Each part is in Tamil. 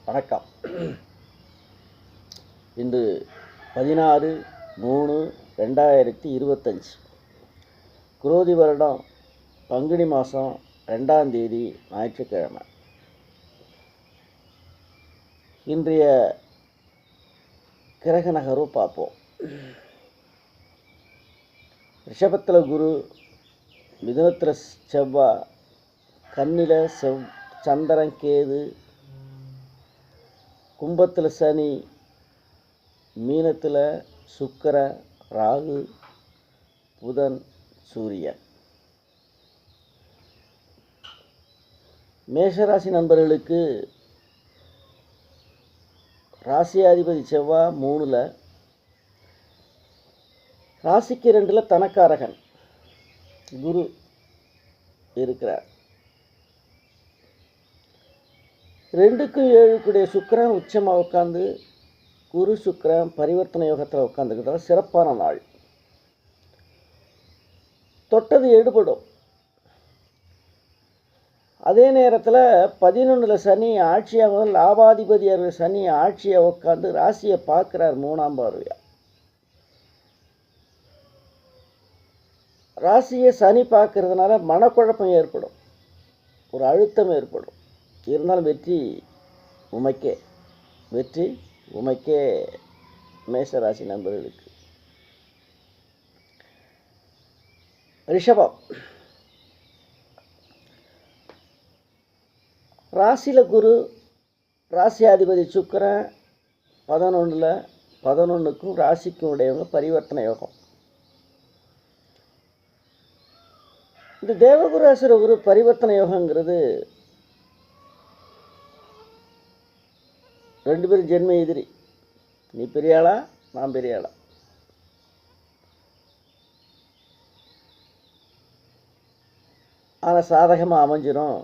வணக்கம். இன்று 16/3/2025 குரோதி வருடம் பங்குனி மாதம் 2ஆம் தேதி ஞாயிற்றுக்கிழமை. இன்றைய கிரக நகர்வு பார்ப்போம். ரிஷபத்தில் குரு, மிதுனத்தில் செவ்வாய், கன்னியில் சந்திரன் கேது, கும்பத்தில் சனி, மீனத்தில் சுக்கிரன், ராகு, புதன், சூரியன். மேஷராசி நண்பர்களுக்கு ராசியாதிபதி செவ்வாய் 3ல், ராசிக்கு 2ல் தனக்காரகன் குரு இருக்கிறார். 2க்கும் 7க்குடைய சுக்கிரன் உச்சமாக உட்காந்து குரு சுக்கிரன் பரிவர்த்தனை யோகத்தில் உட்காந்துக்கிட்டால் சிறப்பான நாள். தொட்டது எடுபடும். அதே நேரத்தில் 11ல் சனி ஆட்சியாக, லாபாதிபதியாக சனி ஆட்சியாக உட்காந்து ராசியை பார்க்குறார் 3ஆம் பார்வையாக. ராசியை சனி பார்க்கறதுனால மனக்குழப்பம் ஏற்படும், ஒரு அழுத்தம் ஏற்படும். இருந்தாலும் வெற்றி உமைக்கே மேஷராசி நண்பர்களுக்கு. ரிஷபம் ராசியில் குரு, ராசியாதிபதி சுக்கிரன் 11ல், 11க்கும் ராசிக்கும் உடையவங்க பரிவர்த்தனை யோகம். இந்த தேவகுரு அசுரகுரு பரிவர்த்தனை யோகங்கிறது 2 பேரும் ஜென்ம எதிரி. நீ பெரிய ஆளா, நான் பெரிய ஆளா. ஆனால் சாதகமாக அமைஞ்சிடும்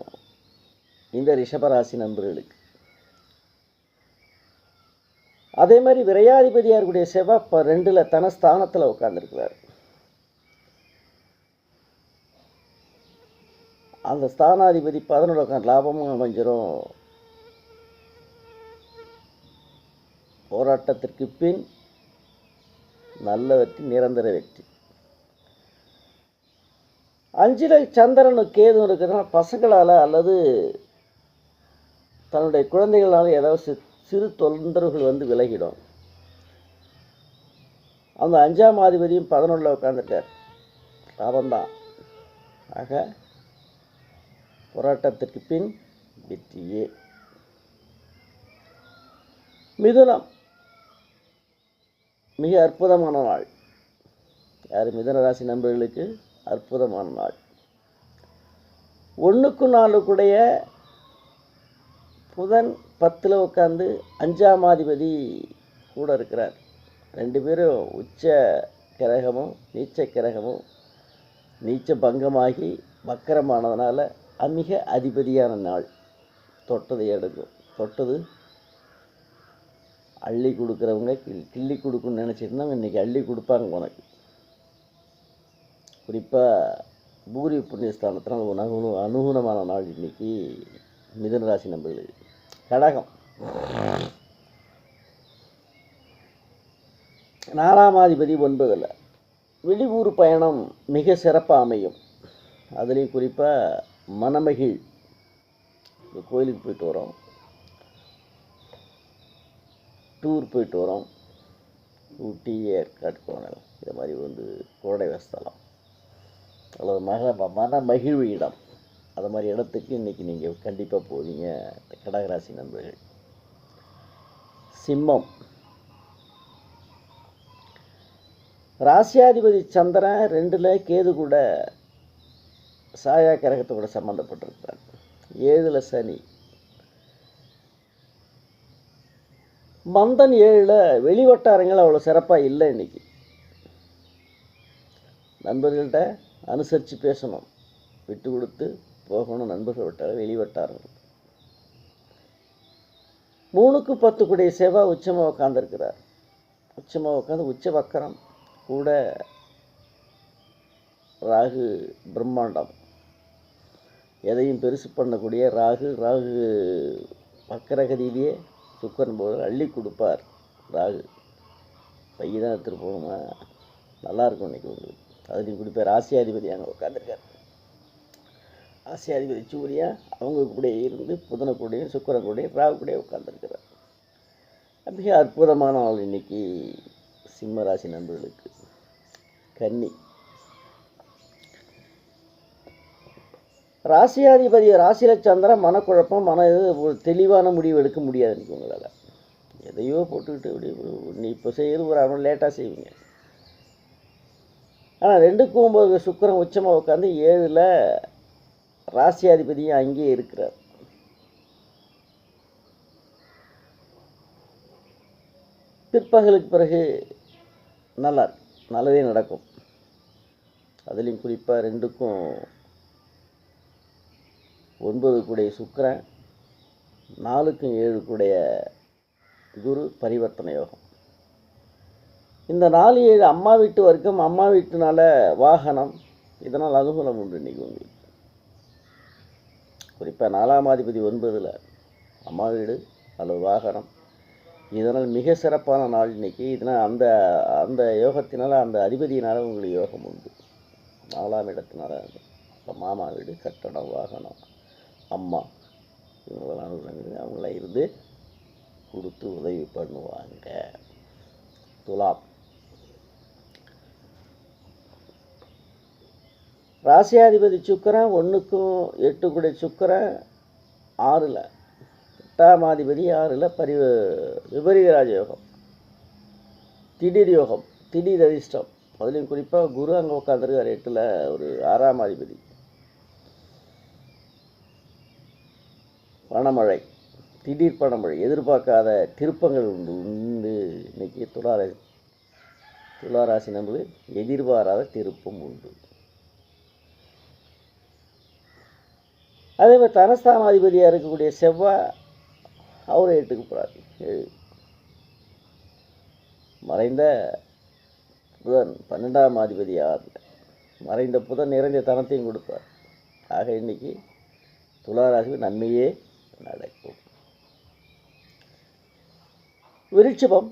இந்த ரிஷபராசி நண்பர்களுக்கு. அதே மாதிரி விரையாதிபதியாக இருக்கக்கூடிய செவ்வாய் 2ல் தனஸ்தானத்தில் உட்கார்ந்துருக்கிறார். அந்த ஸ்தானாதிபதி 11 உட்காந்து லாபமும் அமைஞ்சிடும். போராட்டத்திற்கு பின் நல்ல வெற்றி, நிரந்தர வெற்றி. 5ல் சந்திரனு கேது இருக்கிறதுனால பசங்களால் அல்லது தன்னுடைய குழந்தைகளால் ஏதாவது சிறு தொந்தரவுகள் வந்து விலகிடும். அந்த 5ஆம் அதிபதியும் 11ல் உட்காந்துருக்கார், லாபம்தான். ஆக போராட்டத்திற்கு பின் வெற்றியே. மிதுனம் மிக அற்புதமான நாள். யார் மிதுன ராசி நண்பர்களுக்கு அற்புதமான நாள். 1க்கும் 4க்குடைய புதன் 10ல் உட்காந்து 5ஆம் அதிபதி கூட இருக்கிறார். 2 பேரும் உச்ச கிரகமும் நீச்ச கிரகமும் நீச்ச பங்கமாகி வக்கரமானதுனால மிக அதிபதியான நாள். தொட்டது எடுக்கும். தொட்டது அள்ளி கொடுக்குறவங்க கிள்ளி கொடுக்குன்னு நினச்சிருந்தாங்க, இன்றைக்கி அள்ளி கொடுப்பாங்க உனக்கு. குறிப்பாக பூரி புண்ணியஸ்தானத்தினால் உனக்கு அனுகூலமான நாள் இன்றைக்கி மிதுன ராசி நண்பர்களுக்கு. கடகம் 4ஆம் அதிபதி 9ல். வெளியூர் பயணம் மிக சிறப்பாக அமையும். அதுலேயும் குறிப்பாக மனமகிழ், கோயிலுக்கு போயிட்டு வரோம், டூர் போயிட்டு வரோம், ஊட்டி, ஏற்காடு, கோணல், இது மாதிரி கோடை வஸ்தலம் அல்லது மன மகிழ்வு இடம், அது மாதிரி இடத்துக்கு இன்றைக்கி நீங்கள் கண்டிப்பாக போவீங்க கடகராசி நண்பர்கள். சிம்மம் ராசியாதிபதி சந்திரன் 2ல் கேது கூட சாயா கிரகத்தை கூட சம்மந்தப்பட்டிருக்கிறார். 7ல் சனி, மந்தன் 7ல். வெளிவட்டாரங்கள் அவ்வளோ சிறப்பாக இல்லை. இன்றைக்கி நண்பர்கள்ட்ட அனுசரித்து பேசணும், விட்டு கொடுத்து போகணும். நண்பர்கள் வட்டார வெளிவட்டாரங்கள். 3க்கும் 10க்குடைய செவ்வாய் உச்சமாக உட்காந்துருக்கிறார். உச்சமாக உட்காந்து உச்ச வக்கரம் கூட ராகு பிரம்மாண்டம். எதையும் பெருசு பண்ணக்கூடிய ராகு வக்கரகதியிலேயே சுக்கரன் போது அள்ளி கொடுப்பார் ராகு. பையை தான் எடுத்துகிட்டு போகணுமா, நல்லாயிருக்கும் இன்றைக்கி உங்களுக்கு. அதுலேயும் குறிப்பாக ராசியாதிபதி அங்கே உட்காந்துருக்கார். ராசியாதிபதி சூரியன் அவங்க கூட இருந்து புதனை கூடயும் சுக்கரன் கூடயும் ராகு கூட உட்காந்துருக்கிறார். மிக அற்புதமான நாள் இன்றைக்கி சிம்ம ராசி நண்பர்களுக்கு. கன்னி ராசியாதிபதி ராசியில் சந்திரன் மனக்குழப்பம், ஒரு தெளிவான முடிவு எடுக்க முடியாது இன்றைக்கி உங்களால். எதையோ போட்டுக்கிட்டு நீ இப்போ செய்கிறது ஒரு அரை லேட்டாக செய்வீங்க. ஆனால் 2க்கும் சுக்கிரன் உச்சமாக உட்காந்து 7ல் ராசியாதிபதியும் அங்கேயே இருக்கிறார். பிற்பகலுக்கு பிறகு நல்லதே நடக்கும். அதுலேயும் குறிப்பாக 2க்கும் 9 கூடிய சுக்கிரன், 4க்கும் 7 கூடிய குரு பரிவர்த்தனை யோகம். இந்த 4, 7 அம்மா வீட்டு வர்க்கம், அம்மா வீட்டுனால வாகனம், இதனால் அனுகூலம் உண்டு இன்றைக்கி உங்களுக்கு. குறிப்பாக 4ஆம் அதிபதி 9ல் அம்மா வீடு அல்லது வாகனம், இதனால் மிக சிறப்பான நாள் இன்றைக்கி. இதனால் அந்த யோகத்தினால், அந்த அதிபதியினால் உங்களுக்கு யோகம் உண்டு. 4ஆம் இடத்தினால இப்போ மாமா வீடு, கட்டடம், வாகனம், அம்மா, இவங்களெல்லாம் அனுகூலங்கள் அவங்களாம் இருந்து கொடுத்து உதவி பண்ணுவாங்க. துலாம் ராசியாதிபதி சுக்கிரன் 1க்கும் 8 கூடிய சுக்கிரன் 6ல், 8ஆம் அதிபதி 6ல் விபரீத ராஜயோகம், திடீர் யோகம், திடீர் அதிர்ஷ்டம். அதுலேயும் குறிப்பாக குரு அங்கே உட்காந்துருக்கார் 8ல், ஒரு 6ஆம் அதிபதி. பணமழை, திடீர் பணமழை, எதிர்பார்க்காத திருப்பங்கள் உண்டு இன்னைக்கு துளாராசி நம்புது. எதிர்பாராத திருப்பம் உண்டு. அதே மாதிரி தனஸ்தானாதிபதியாக இருக்கக்கூடிய செவ்வாய் அவர் 8க்கு போகிறார். மறைந்த புதன் 12ஆம் அதிபதி 6ல், மறைந்த புதன் நிறைந்த தனத்தையும் கொடுப்பார். ஆக இன்னைக்கு துளாராசி நன்மையே நடக்கும். விருட்சிபம்,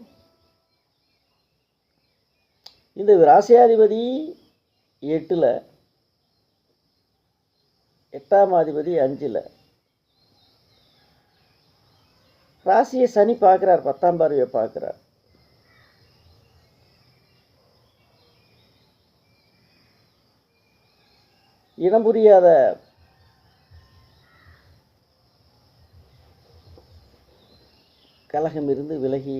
இந்த ராசியாதிபதி 8ல், 8ஆம் அதிபதி 5ல், ராசியை சனி பார்க்குறார், 10ஆம் பார்வையை பார்க்குறார். இனம் புரியாத கலகம் இருந்து விலகி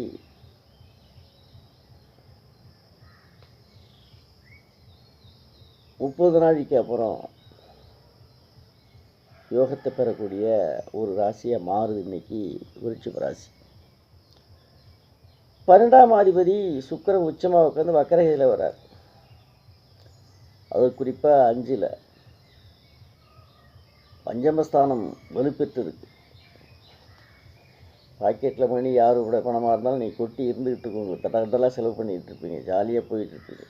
முப்பது நாளைக்கு அப்புறம் யோகத்தை பெறக்கூடிய ஒரு ராசியாக மாறுது இன்னைக்கு விருட்சிக ராசி. 12ஆம் அதிபதி சுக்கிரன் உச்சமாக உட்காந்து வக்கரகையில் வர்றார். அது குறிப்பாக 5ல் பஞ்சமஸ்தானம் வலுப்பெற்றிருக்கு. பாக்கெட்டில் மணி யாரும் கூட பணமாக இருந்தாலும் நீங்கள் கொட்டி இருந்துக்கிட்டு இருக்கோங்க, தட்டெல்லாம் செலவு பண்ணிகிட்டு இருப்பீங்க, ஜாலியாக போயிட்டுருப்பீங்க.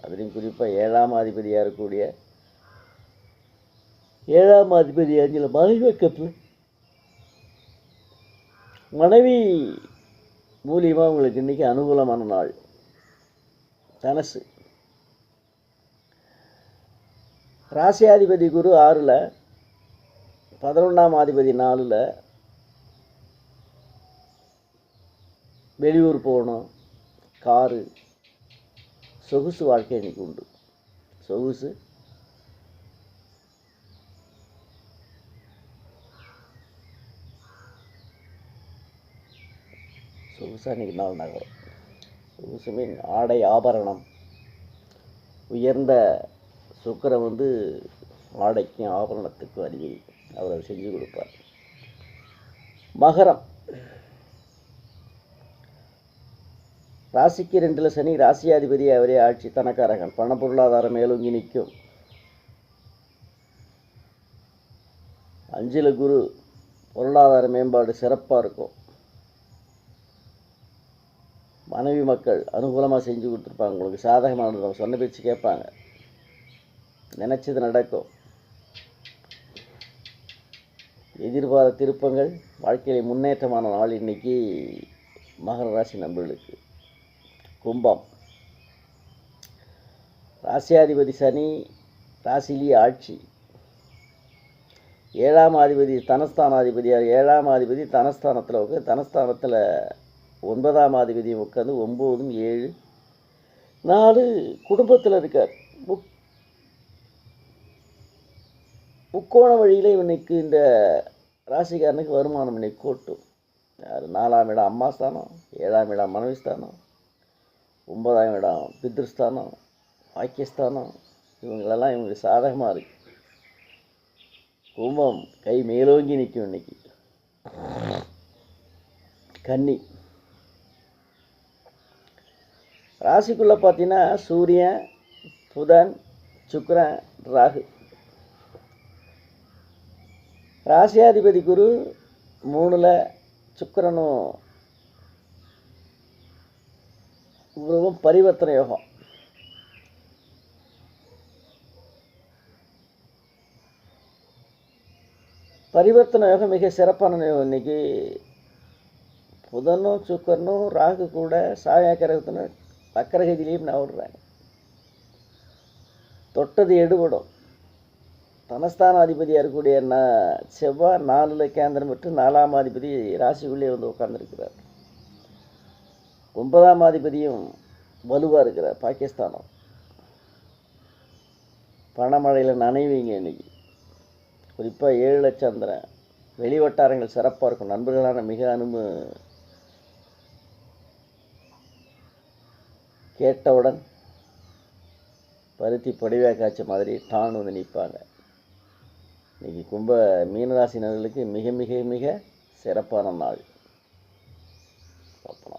அதுலேயும் குறிப்பாக 7ஆம் அதிபதியாக இருக்கக்கூடிய 7ஆம் அதிபதி 5ல் மனைவி பக்கத்தில், மனைவி மூலியமாக உங்களுக்கு இன்றைக்கி அனுகூலமான நாள். தனுசு ராசியாதிபதி குரு 6ல், 11ஆம் அதிபதி 4ல், வெளியூர் போகணும், காரு, சொகுசு வாழ்க்கை இன்றைக்கி உண்டு. சொகுசாக இன்றைக்கி நாள் நகரம். சொகுசு மீன் ஆடை ஆபரணம். உயர்ந்த சுக்கிரன் ஆடைக்கும் ஆபரணத்துக்கும் அதிபதி, அவர் செஞ்சு கொடுப்பார். மகரம் ராசிக்கு 2ல் சனி, ராசியாதிபதி அவரே ஆட்சி, தனக்காரகன், பண பொருளாதாரம் மேலோங்கி நிற்கும். 5ல் குரு, பொருளாதார மேம்பாடு சிறப்பாக இருக்கும். மனைவி மக்கள் அனுகூலமாக செஞ்சு கொடுத்துருப்பாங்க, உங்களுக்கு சாதகமானது, நம்ம சொன்ன பேச்சு கேட்பாங்க, நினச்சது நடக்கும். எதிர்பாராத திருப்பங்கள், வாழ்க்கையில் முன்னேற்றமான நாள் இன்றைக்கி மகர ராசி நண்பர்களுக்கு. கும்பம், ராசியாதிபதி சனி ராசியிலேயே ஆட்சி. 7ஆம் அதிபதி தனஸ்தானாதிபதியார். 7ஆம் அதிபதி தனஸ்தானத்தில் உட்காந்து, தனஸ்தானத்தில் 9ஆம் அதிபதியும் உட்காந்து 9 7 4 குடும்பத்தில் இருக்கார். முக்கோண வழியில் இவனுக்கு இந்த ராசிக்காரனுக்கு வருமானம் இன்னைக்கு கூட்டும். யார்? 4ஆம் இடம் அம்மா ஸ்தானம், 7ஆம் இடம் மனைவி ஸ்தானம், 9ஆம் இடம் பித்ருஸ்தானம், பாக்கியஸ்தானம். இவங்களெல்லாம் இவங்களுக்கு சாதகமாக இருக்கு. கும்பம் கை மேலோங்கி நிற்கும் இன்னைக்கு. கன்னி, ராசிக்குள்ளே பார்த்தீங்கன்னா சூரியன், புதன், சுக்கிரன், ராகு. ராசியாதிபதி குரு 3ல், சுக்கிரனும் குருவும் பரிவர்த்தனை யோகம். பரிவர்த்தனை யோகம் மிக சிறப்பான யோகம். இன்றைக்கி புதனும் சுக்கரனும் ராகு கூட சாயாக்கிரகத்தின வக்கரகதியிலையும் நவடுறாங்க. தொட்டது எடுபடும். தனஸ்தான அதிபதியாக இருக்கக்கூடிய செவ்வாய் 4ல் கேந்திரம் பெற்று 4ஆம் அதிபதி ராசிக்குள்ளே வந்து உட்கார்ந்துருக்கிறார். 9ஆம் அதிபதியும் வலுவாக இருக்கிறார். பாகிஸ்தானம். பணமழையில் நனைவீங்க இன்னைக்கு. குறிப்பாக 7 சந்திரன். வெளிவட்டாரங்கள் சிறப்பாக இருக்கும். நண்பர்களான மிக கேட்டவுடன் பருத்தி பொடிவாக காய்ச்ச மாதிரி டான் வந்து நிற்பாங்க. இன்றைக்கி மீனராசினர்களுக்கு மிக மிக மிக சிறப்பான நாள். பார்ப்போம்.